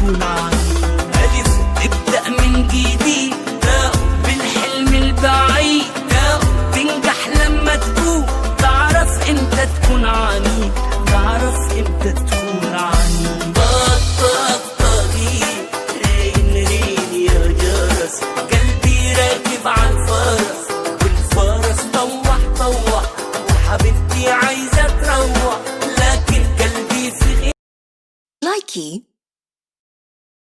تكون عنيد. ألف تبدأ من جديد، تاء بالحلم البعيد، تاء تنجح لما تكون تعرف امتى تكون عنيد، تعرف امتى تكون عنيد. طق طق طقيق، رين رين يا جرس، قلبي راكب عالفرس، والفرس طوح طوح، وحبيبتي عايزة تروح، لكن قلبي في لايكي